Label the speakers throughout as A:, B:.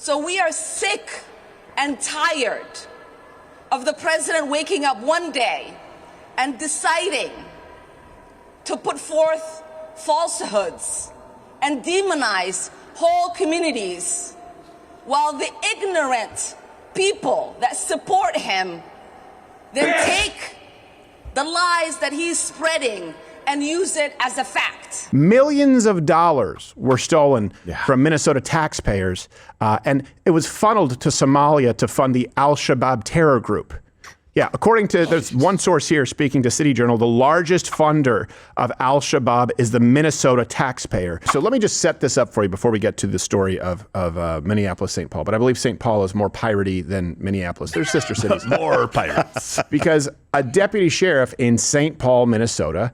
A: So we are sick and tired of the president waking up one day and deciding to put forth falsehoods and demonize whole communities, while the ignorant people that support him then take the lies that he's spreading and use it as a fact.
B: Millions of dollars were stolen from Minnesota taxpayers, and it was funneled to Somalia to fund the Al-Shabaab terror group. Yeah, according to, there's one source here speaking to City Journal, the largest funder of Al-Shabaab is the Minnesota taxpayer. So let me just set this up for you before we get to the story of Minneapolis, St. Paul. But I believe St. Paul is more piratey than Minneapolis. They're sister cities.
C: More pirates.
B: Because a deputy sheriff in St. Paul, Minnesota,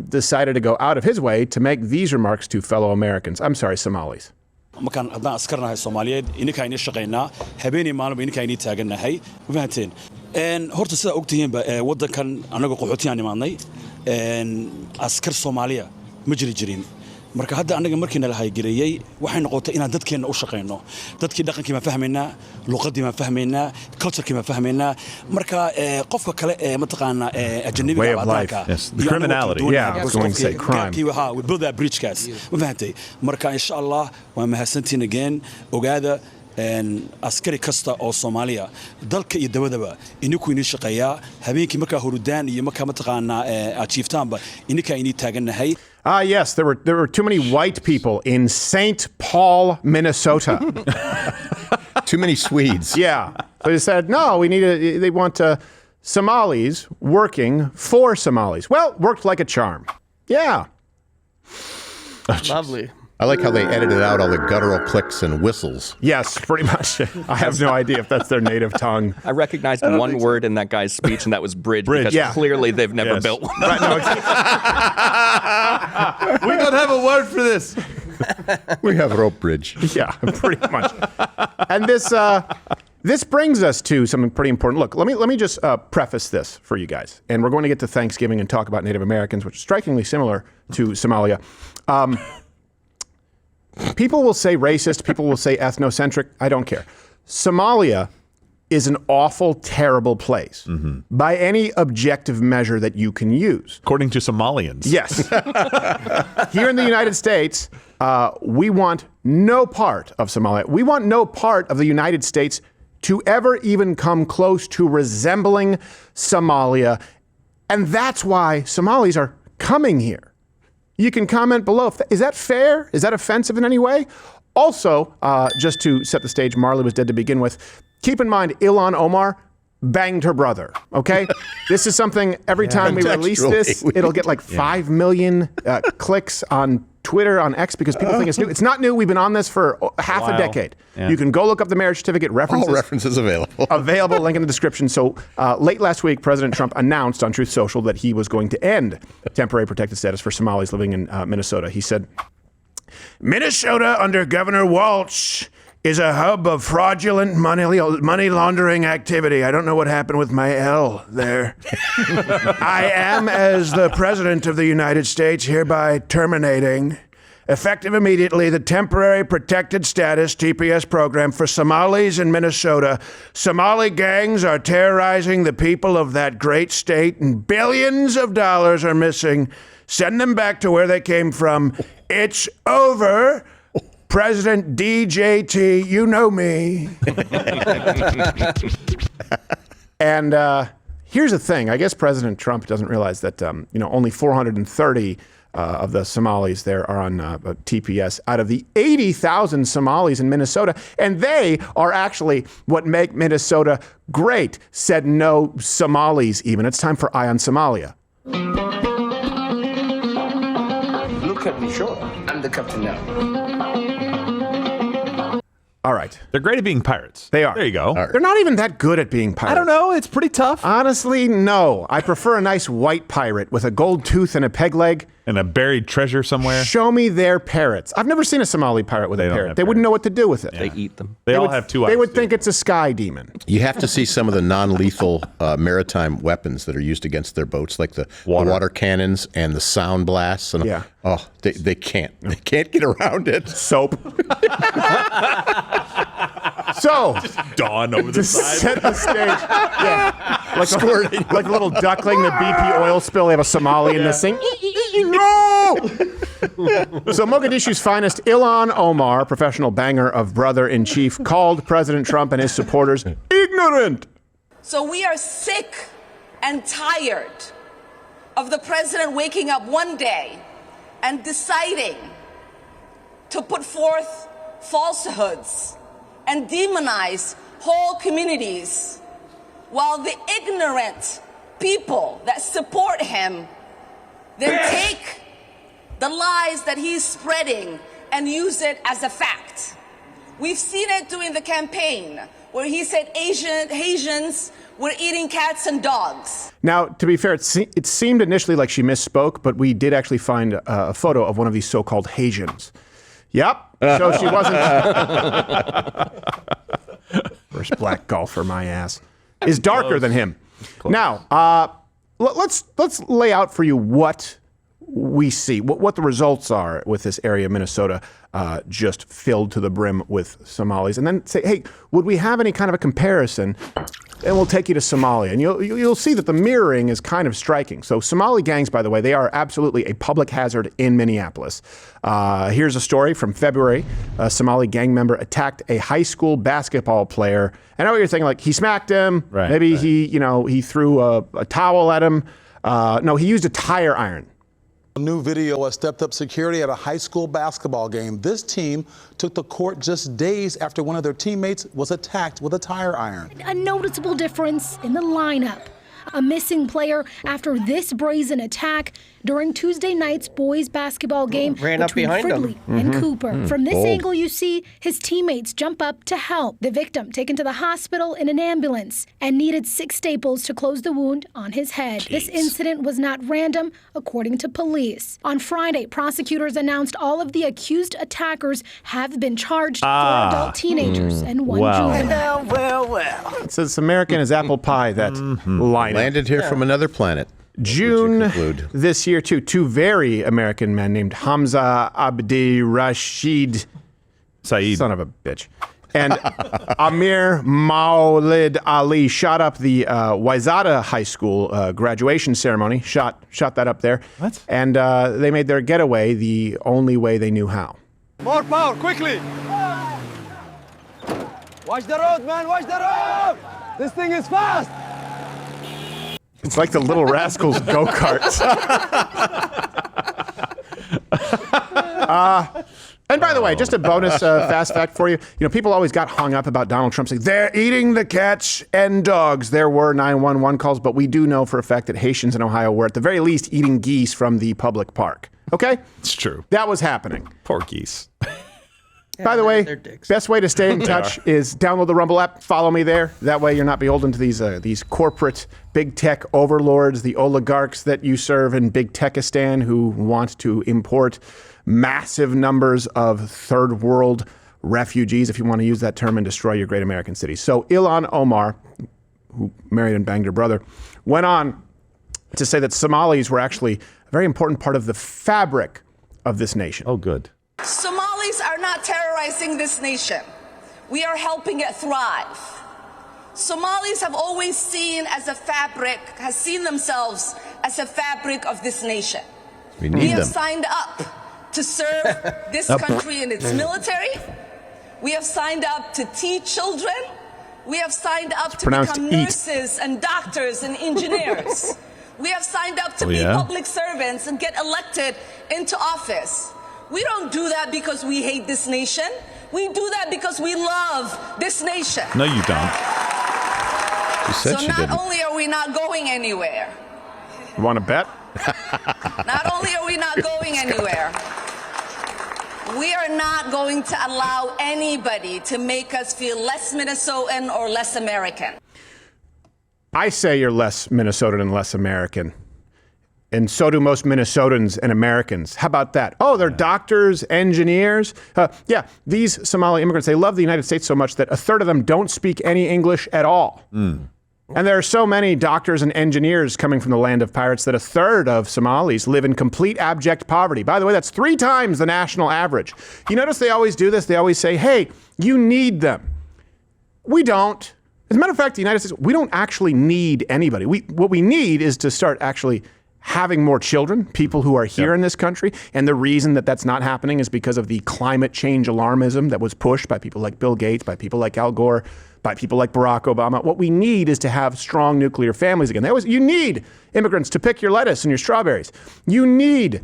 B: decided to go out of his way to make these remarks to fellow Americans. I'm sorry, Somalis.
D: markaan haddaan askarnahay Soomaaliyeed ininka ayna shaqeynaa habeenii maalmo ininka ayna taaganahay ma fahanteen horta sida ogtihiin ba wadankan anaga qaxootiyan imaanay askar Soomaaliya ma jirin marka hadda anaga markiina la haygareeyay waxay noqotay inaan dadkeena u shaqeyno dadkii dhaqankii ma fahmeynaa luqadii ma fahmeynaa culture-kii ma fahmeynaa marka qofka kale ma taqaana ajnabiga baadka
C: the criminality
B: I was going to say crime
D: we build that bridge guys ma fahantay marka insha Allah waa mahadsantiin again ogaada askari kasta oo Soomaaliya dalka iyo dabadaba inuu inii shaqeeyaa habeenkii marka hurudaan iyo marka ma taqaana achievetaanba ininka inii taaganahay.
B: Yes, there were too many white people in St. Paul, Minnesota.
E: Too many Swedes.
B: Yeah. So they said, no, they want Somalis working for Somalis. Well, worked like a charm. Yeah.
F: Lovely.
E: I like how they edited out all the guttural clicks and whistles.
B: Yes, pretty much. I have no idea if that's their native tongue.
F: I recognized one word in that guy's speech, and that was bridge, because clearly they've never built one.
B: Right, no,
C: we don't have a word for this.
E: We have rope bridge.
B: Yeah, pretty much. And this brings us to something pretty important. Look, let me just preface this for you guys. And we're going to get to Thanksgiving and talk about Native Americans, which is strikingly similar to Somalia. People will say racist, people will say ethnocentric, I don't care. Somalia is an awful, terrible place by any objective measure that you can use.
C: According to Somalians.
B: Yes. Here in the United States, we want no part of Somalia. We want no part of the United States to ever even come close to resembling Somalia. And that's why Somalis are coming here. You can comment below. Is that fair? Is that offensive in any way? Also, just to set the stage, Marley was dead to begin with. Keep in mind, Ilhan Omar banged her brother, okay? This is something, every time we release this, it'll get like 5 million clicks on Twitter, on X, because people think it's new. It's not new. We've been on this for half a decade. Yeah. You can go look up the marriage certificate references.
E: All references available.
B: Available, link in the description. So late last week, President Trump announced on Truth Social that he was going to end temporary protected status for Somalis living in Minnesota. He said, Minnesota under Governor Walsh is a hub of fraudulent money laundering activity. I don't know what happened with my L there. I am, as the President of the United States, hereby terminating, effective immediately, the temporary protected status TPS program for Somalis in Minnesota. Somali gangs are terrorizing the people of that great state, and billions of dollars are missing. Send them back to where they came from. It's over. President DJT, you know me. And here's the thing. I guess President Trump doesn't realize that only 430 of the Somalis there are on TPS out of the 80,000 Somalis in Minnesota. And they are actually what make Minnesota great, said no Somalis even. It's time for Eye on Somalia.
G: Look at me, sure. I'm the captain now.
B: All right.
C: They're great at being pirates.
B: They are.
C: There you go.
B: They're not even that good at being pirates.
C: I don't know. It's pretty tough.
B: Honestly, no. I prefer a nice white pirate with a gold tooth and a peg leg.
C: And a buried treasure somewhere.
B: Show me their parrots. I've never seen a Somali pirate with a parrot. They wouldn't know what to do with it.
F: They eat them.
C: They all have two eyes.
B: They would think it's a sky demon.
E: You have to see some of the non-lethal maritime weapons that are used against their boats, like the water cannons and the sound blasts. And, they can't. They can't get around it.
B: Soap. So,
C: Dawn over the
B: to
C: side.
B: set the stage, yeah, like a little duckling, the BP oil spill. They have a Somali in the sink. No! So Mogadishu's finest, Ilhan Omar, professional banger of brother-in-chief, called President Trump and his supporters ignorant.
A: So we are sick and tired of the president waking up one day and deciding to put forth falsehoods and demonize whole communities, while the ignorant people that support him then take the lies that he's spreading and use it as a fact. We've seen it during the campaign where he said Asians were eating cats and dogs.
B: Now, to be fair, it seemed initially like she misspoke, but we did actually find a photo of one of these so-called Haitians. Yep. So she wasn't. First black golfer, my ass, is darker than him. Close. Now, let's lay out for you what we see, what the results are with this area of Minnesota just filled to the brim with Somalis, and then say, hey, would we have any kind of a comparison? And we'll take you to Somalia, and you'll see that the mirroring is kind of striking. So Somali gangs, by the way, they are absolutely a public hazard in Minneapolis. Here's a story from February. A Somali gang member attacked a high school basketball player. I know what you're thinking, like he smacked him.
C: Right,
B: maybe
C: right.
B: he threw a towel at him. No, he used a tire iron.
H: A new video of stepped-up security at a high school basketball game. This team took the court just days after one of their teammates was attacked with a tire iron.
I: A noticeable difference in the lineup. A missing player after this brazen attack during Tuesday night's boys basketball game
J: Ran up
I: between
J: behind
I: Fridley and Cooper. From this
E: Bold.
I: angle, you see his teammates jump up to help. The victim taken to the hospital in an ambulance and needed 6 staples to close the wound on his head. This incident was not random, according to police. On Friday, prosecutors announced all of the accused attackers have been charged, 4 adult teenagers and 1 juvenile.
B: It's as American as apple pie, that lineup.
E: Landed here from another planet.
B: June this year, too, 2 very American men named Hamza Abdi Rashid,
C: Saeed.
B: son of a bitch, and Amir Maulid Ali shot up the Wayzata High School graduation ceremony, shot that up there.
C: What?
B: And they made their getaway the only way they knew how.
K: More power, quickly! Watch the road, man, watch the road! This thing is fast!
B: It's like the Little Rascals go-karts. And by the way, just a bonus fast fact for you. You know, people always got hung up about Donald Trump saying, they're eating the cats and dogs. There were 911 calls, but we do know for a fact that Haitians in Ohio were at the very least eating geese from the public park. Okay?
C: It's true.
B: That was happening.
C: Poor geese.
B: By the way,
J: they're dicks.
B: best way to stay in touch is download the Rumble app. Follow me there. That way you're not beholden to these corporate big tech overlords, the oligarchs that you serve in Big Techistan who want to import massive numbers of third world refugees, if you want to use that term, and destroy your great American cities. So Ilhan Omar, who married and banged her brother, went on to say that Somalis were actually a very important part of the fabric of this nation.
C: Oh, good.
A: Somalis are not terrorizing this nation. We are helping it thrive. Somalis have always seen themselves as a fabric of this nation.
E: We
A: We
E: need
A: have
E: them.
A: signed up to serve this country in its military. We have signed up to teach children. We have signed up to
B: pronounced
A: become
B: eat.
A: nurses and doctors and engineers. We have signed up to be public servants and get elected into office. We don't do that because we hate this nation. We do that because we love this nation.
C: No, you don't.
E: She said
A: So
E: she
A: not
E: didn't.
A: only are we not going anywhere,
B: You want to bet?
A: not only are we not going anywhere, we are not going to allow anybody to make us feel less Minnesotan or less American.
B: I say you're less Minnesotan and less American. And so do most Minnesotans and Americans. How about that? Oh, they're doctors, engineers. Yeah, these Somali immigrants, they love the United States so much that a third of them don't speak any English at all. And there are so many doctors and engineers coming from the land of pirates that a third of Somalis live in complete abject poverty. By the way, that's 3 times the national average. You notice they always do this? They always say, hey, you need them. We don't. As a matter of fact, the United States, we don't actually need anybody. What we need is to start actually having more children, people who are here in this country. And the reason that that's not happening is because of the climate change alarmism that was pushed by people like Bill Gates, by people like Al Gore, by people like Barack Obama. What we need is to have strong nuclear families again. You need immigrants to pick your lettuce and your strawberries. You need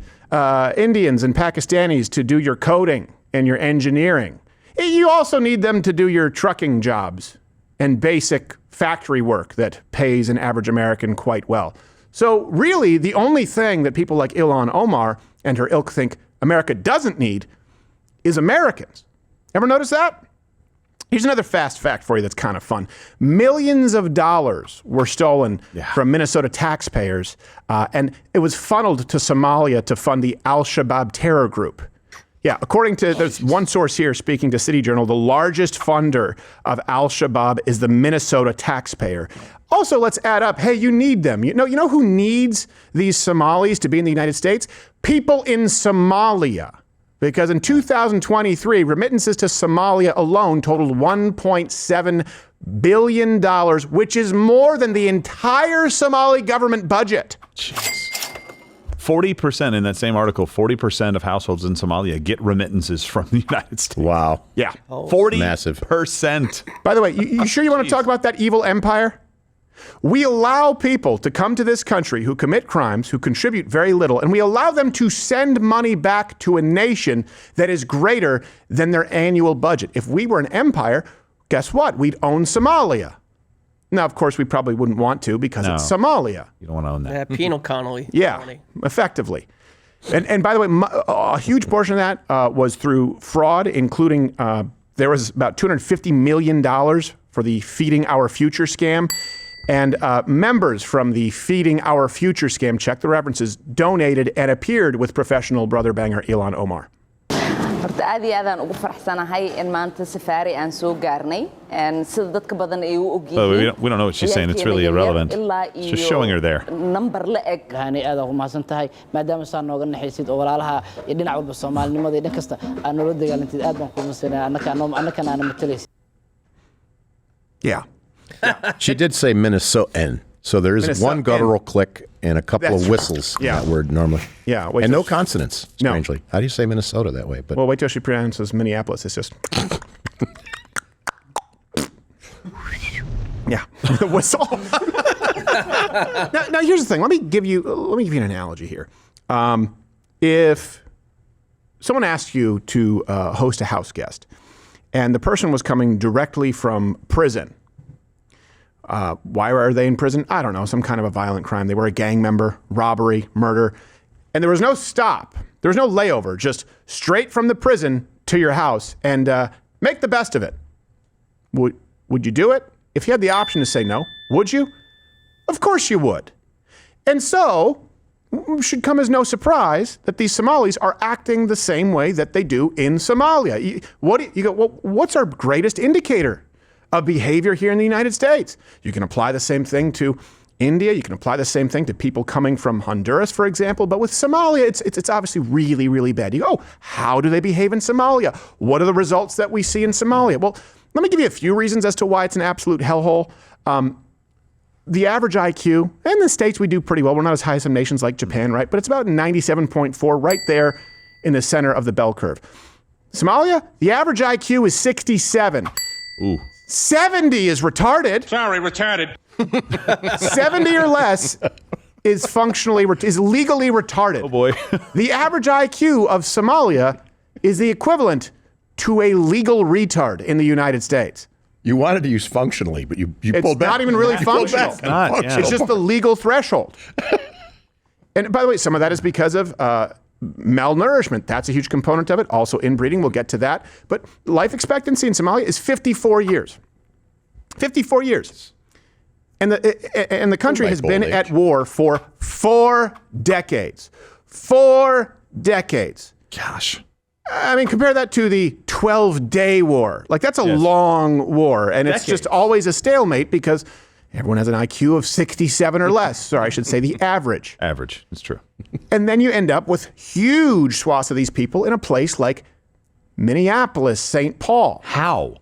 B: Indians and Pakistanis to do your coding and your engineering. You also need them to do your trucking jobs and basic factory work that pays an average American quite well. So really, the only thing that people like Ilhan Omar and her ilk think America doesn't need is Americans. Ever notice that? Here's another fast fact for you that's kind of fun. Millions of dollars were stolen from Minnesota taxpayers, and it was funneled to Somalia to fund the Al-Shabaab terror group. Yeah, according to, there's one source here speaking to City Journal, the largest funder of Al-Shabaab is the Minnesota taxpayer. Also, let's add up, hey, you need them. You know who needs these Somalis to be in the United States? People in Somalia. Because in 2023, remittances to Somalia alone totaled $1.7 billion, which is more than the entire Somali government budget.
C: Jeez. 40% in that same article, 40% of households in Somalia get remittances from the United States.
E: Wow.
B: Yeah.
C: 40%.
E: Massive.
B: By the way, you sure you want to talk about that evil empire? We allow people to come to this country who commit crimes, who contribute very little, and we allow them to send money back to a nation that is greater than their annual budget. If we were an empire, guess what? We'd own Somalia. Now, of course, we probably wouldn't want to because it's Somalia.
C: You don't want to own that.
J: Penal colony.
B: Yeah, effectively. And by the way, a huge portion of that was through fraud, including there was about $250 million for the Feeding Our Future scam. And members from the Feeding Our Future scam, check the references, donated and appeared with professional brother banger Ilhan Omar.
L: horta aad iyo aadaan ugu faraxsanahay in maanta safari aan soo gaarnay sida dadka badan ay u ogyihiin
C: we don't know what she's saying. It's really irrelevant. It's just showing her there.
L: number la eg
J: hani aad ugu mahadsan tahay maadaama saan nooga naxaysid oo walaalaha iyo dhinac walba Soomaalinimada iyo dhan kasta aan nolol dagaalantid aad baan ku masanaa annaka aan matalays.
B: Yeah.
E: She did say Minnesotan. So there is one guttural click and a couple of whistles in that word normally.
B: Yeah.
E: And no consonants, strangely.
B: No.
E: How do you say Minnesota that way? But
B: well, wait till she pronounces Minneapolis. It's just... yeah. The whistle. now, here's the thing. Let me give you an analogy here. If someone asked you to host a house guest and the person was coming directly from prison, why are they in prison? I don't know, some kind of a violent crime. They were a gang member, robbery, murder. And there was no stop. There was no layover, just straight from the prison to your house and make the best of it. Would you do it? If you had the option to say no, would you? Of course you would. And so it should come as no surprise that these Somalis are acting the same way that they do in Somalia. What's our greatest indicator of behavior here in the United States? You can apply the same thing to India. You can apply the same thing to people coming from Honduras, for example. But with Somalia, it's obviously really, really bad. You go, oh, how do they behave in Somalia? What are the results that we see in Somalia? Well, let me give you a few reasons as to why it's an absolute hellhole. The average IQ, in the States we do pretty well. We're not as high as some nations like Japan, right? But it's about 97.4 right there in the center of the bell curve. Somalia, the average IQ is 67.
C: Ooh.
B: 70 is retarded.
M: Sorry, retarded.
B: 70 or less is legally retarded.
C: Oh boy.
B: The average IQ of Somalia is the equivalent to a legal retard in the United States.
E: You wanted to use functionally, but you pulled back.
B: It's not even really functional. It's just the legal threshold. And by the way, some of that is because of malnourishment. That's a huge component of it. Also inbreeding, we'll get to that. But life expectancy in Somalia is 54 years. 54 years. And the country has been at war for 4 decades. 4 decades.
C: Gosh.
B: I mean, compare that to the 12-day war. Like, that's a long war. And it's just always a stalemate because everyone has an IQ of 67 or less. Or I should say the average.
C: Average. It's true.
B: And then you end up with huge swaths of these people in a place like Minneapolis, St. Paul.
C: How?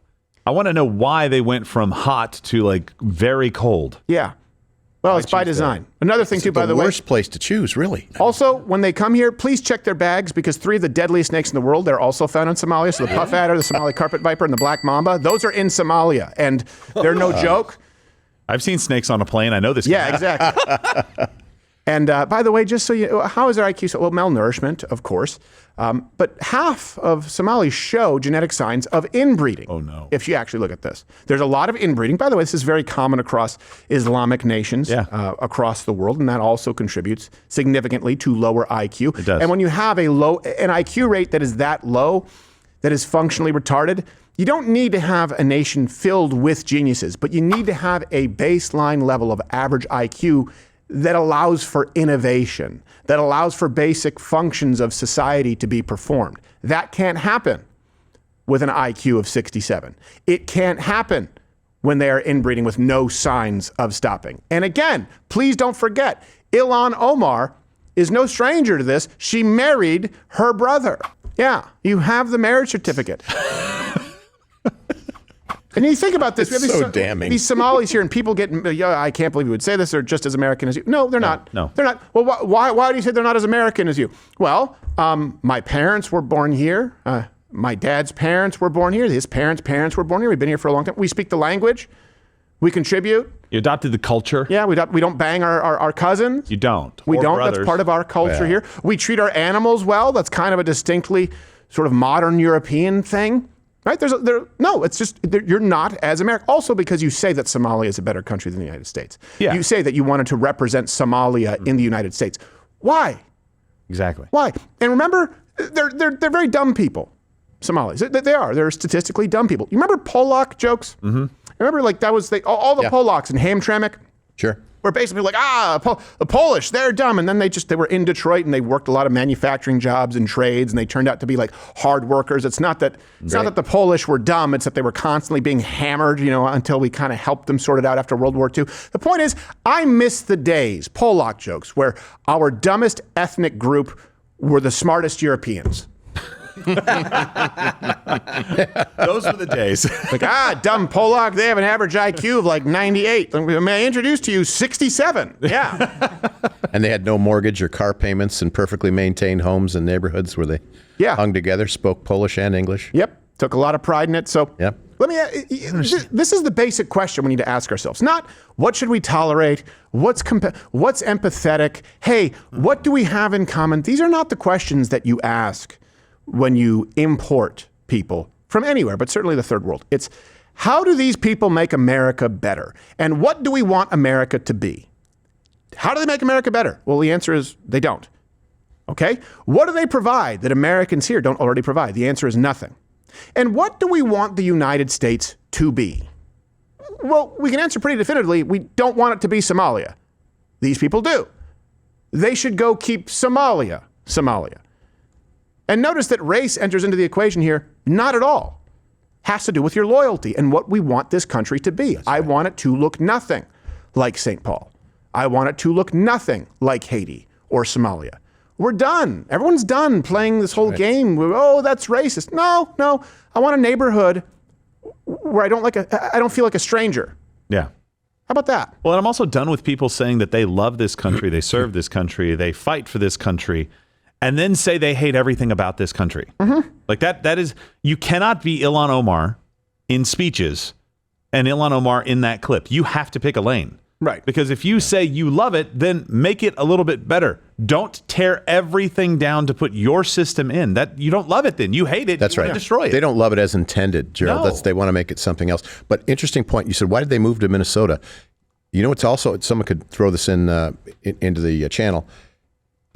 C: I want to know why they went from hot to like very cold.
B: Yeah. Well, it's by design. Another thing, too, by the way.
E: The worst place to choose, really.
B: Also, when they come here, please check their bags because 3 of the deadliest snakes in the world, they're also found in Somalia. So the puff adder, the Somali carpet viper, and the black mamba, those are in Somalia. And they're no joke.
C: I've seen snakes on a plane. I know this.
B: Yeah, exactly. And by the way, just so you know, how is their IQ? So, well, malnourishment, of course. But half of Somalis show genetic signs of inbreeding.
C: Oh, no.
B: If you actually look at this. There's a lot of inbreeding. By the way, this is very common across Islamic nations across the world, and that also contributes significantly to lower IQ.
C: It does.
B: And when you have an IQ rate that is that low, that is functionally retarded, you don't need to have a nation filled with geniuses, but you need to have a baseline level of average IQ that allows for innovation, that allows for basic functions of society to be performed. That can't happen with an IQ of 67. It can't happen when they are inbreeding with no signs of stopping. And again, please don't forget, Ilhan Omar is no stranger to this. She married her brother. Yeah, you have the marriage certificate. And you think about this.
E: It's
B: we have
E: so damning.
B: These Somalis here, and people get, I can't believe you would say this, they're just as American as you. No, they're not.
C: No.
B: They're not. Well, why do you say they're not as American as you? Well, my parents were born here. My dad's parents were born here. His parents were born here. We've been here for a long time. We speak the language. We contribute.
C: You adopted the culture.
B: Yeah, we don't bang our cousins.
C: You don't.
B: We
C: Or
B: don't.
C: brothers.
B: That's part of our culture here. We treat our animals well. That's kind of a distinctly sort of modern European thing. Right? No, it's just you're not as American. Also because you say that Somalia is a better country than the United States.
C: Yeah.
B: You say that you wanted to represent Somalia in the United States. Why?
C: Exactly.
B: Why? And remember, they're very dumb people. Somalis. They are. They're statistically dumb people. You remember Polak jokes? Mm-hmm. Remember, like that was all the Polacks in Hamtramck?
E: Sure.
B: Were basically like, the Polish, they're dumb. And then they were in Detroit and they worked a lot of manufacturing jobs and trades and they turned out to be like hard workers. It's not that the Polish were dumb. It's that they were constantly being hammered, until we kind of helped them sort it out after World War II. The point is, I miss the days, Polak jokes, where our dumbest ethnic group were the smartest Europeans.
C: Those were the days.
B: Like, dumb Polak, they have an average IQ of like 98. May I introduce to you 67? Yeah.
E: And they had no mortgage or car payments and perfectly maintained homes and neighborhoods where they hung together, spoke Polish and English.
B: Yep. Took a lot of pride in it. So
E: yep.
B: Let me. This is the basic question we need to ask ourselves. Not what should we tolerate, what's empathetic, hey, what do we have in common? These are not the questions that you ask when you import people from anywhere, but certainly the third world. It's how do these people make America better? And what do we want America to be? How do they make America better? Well, the answer is they don't. Okay? What do they provide that Americans here don't already provide? The answer is nothing. And what do we want the United States to be? Well, we can answer pretty definitively. We don't want it to be Somalia. These people do. They should go keep Somalia. And notice that race enters into the equation here. Not at all. Has to do with your loyalty and what we want this country to be. I want it to look nothing like St. Paul. I want it to look nothing like Haiti or Somalia. We're done. Everyone's done playing this whole game. Oh, that's racist. No. I want a neighborhood where I don't feel like a stranger.
C: Yeah.
B: How about that?
C: Well, and I'm also done with people saying that they love this country, they serve this country, they fight for this country, and then say they hate everything about this country. Mm-hmm. Like that is, you cannot be Ilhan Omar in speeches and Ilhan Omar in that clip. You have to pick a lane.
B: Right.
C: Because if you say you love it, then make it a little bit better. Don't tear everything down to put your system in. That you don't love it then. You hate it.
E: That's right.
C: Destroy it.
E: They don't love it as intended, Gerald.
C: No.
E: They want to make it something else. But interesting point. You said, why did they move to Minnesota? You know, it's also, someone could throw this into the channel.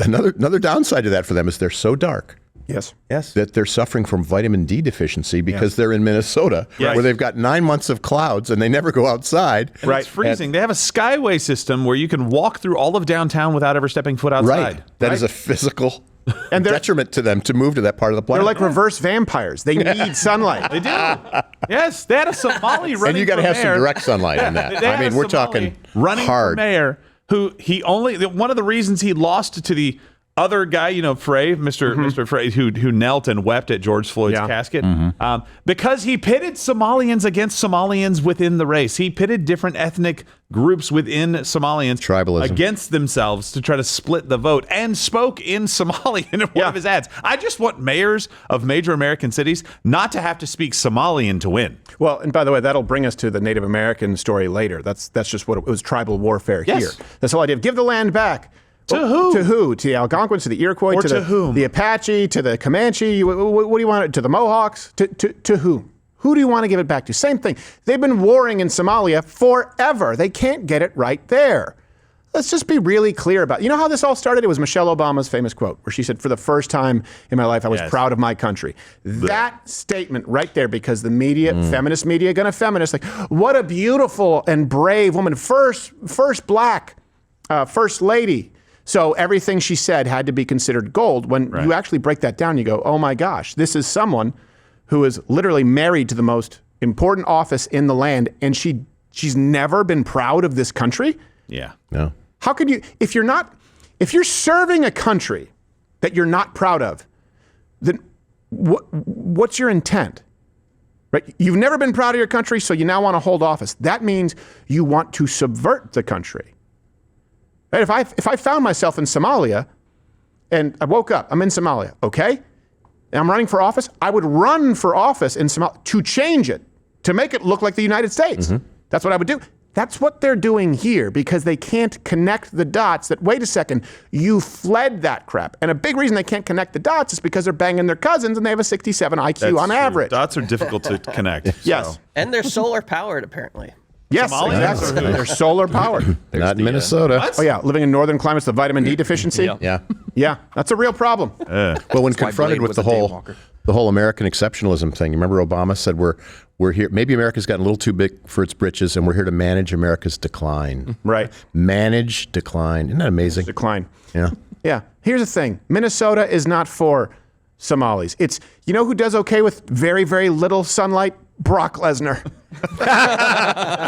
E: Another downside to that for them is they're so dark.
B: Yes.
E: That they're suffering from vitamin D deficiency because they're in Minnesota, where they've got 9 months of clouds and they never go outside.
C: And it's freezing. They have a skyway system where you can walk through all of downtown without ever stepping foot outside.
E: Right. That is a physical detriment to them to move to that part of the planet.
B: They're like reverse vampires. They need sunlight.
C: They do. Yes. They had a Somali running
E: and you got to have some direct sunlight in that. I mean, we're talking
C: running
E: hard.
C: for mayor who one of the reasons he lost to the other guy, Frey, Mr. Frey, who knelt and wept at George Floyd's casket, because he pitted Somalians against Somalians within the race. He pitted different ethnic groups within Somalians
E: Tribalism.
C: against themselves to try to split the vote, and spoke in Somali in one of his ads. I just want mayors of major American cities not to have to speak Somalian to win.
B: Well, and by the way, that'll bring us to the Native American story later. That's just what it was, tribal warfare here. This whole idea of give the land back.
C: To who?
B: To who? To the Algonquins, to the Iroquois,
C: Or
B: to
C: to whom?
B: the Apache, to the Comanche. What do you want? To the Mohawks? To who? Who do you want to give it back to? Same thing. They've been warring in Somalia forever. They can't get it right there. Let's just be really clear about it. You know how this all started? It was Michelle Obama's famous quote where she said, for the first time in my life, I was proud of my country. That statement right there, because the media, feminist media, gonna feminist, like, what a beautiful and brave woman. First black, first lady. So everything she said had to be considered gold. When you actually break that down, you go, oh my gosh, this is someone who is literally married to the most important office in the land, and she's never been proud of this country?
C: Yeah.
E: No.
B: How could you, if you're serving a country that you're not proud of, then what's your intent? Right? You've never been proud of your country, so you now want to hold office. That means you want to subvert the country. Right? If I found myself in Somalia and I woke up, I'm in Somalia, okay? And I'm running for office, I would run for office in Somalia to change it, to make it look like the United States. That's what I would do. That's what they're doing here, because they can't connect the dots that, wait a second, you fled that crap. And a big reason they can't connect the dots is because they're banging their cousins and they have a 67 IQ on average.
C: Dots are difficult to connect.
B: Yes.
M: And they're solar powered, apparently.
B: Yes, exactly. They're solar powered.
E: Not in Minnesota.
B: Oh yeah, living in northern climates, the vitamin D deficiency. Yeah, that's a real problem.
E: Well, when confronted with the whole American exceptionalism thing, you remember Obama said we're here. Maybe America's gotten a little too big for its britches, and we're here to manage America's decline.
B: Right.
E: Manage decline. Isn't that amazing?
B: Decline.
E: Yeah.
B: Yeah. Here's the thing: Minnesota is not for Somalis. It's, you know who does okay with very, very little sunlight? Brock Lesnar.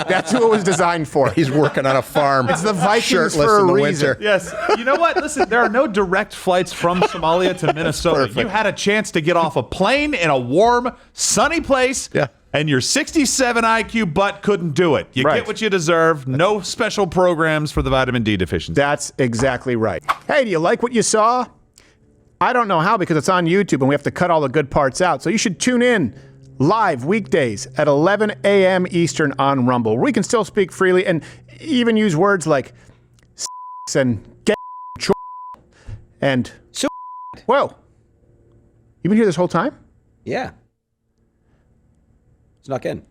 B: That's who it was designed for.
E: He's working on a farm.
B: It's the Vikings
E: shirtless
B: for a
E: in the
B: reason.
E: winter.
C: Yes. You know what? Listen, there are no direct flights from Somalia to Minnesota. You had a chance to get off a plane in a warm, sunny place.
E: Yeah.
C: And your 67 IQ butt couldn't do it. You get what you deserve. No special programs for the vitamin D deficiency.
B: That's exactly right. Hey, do you like what you saw? I don't know how, because it's on YouTube and we have to cut all the good parts out. So you should tune in live weekdays at 11 a.m. Eastern on Rumble. We can still speak freely and even use words like and get and whoa. You've been here this whole time?
N: Yeah. Snuck in.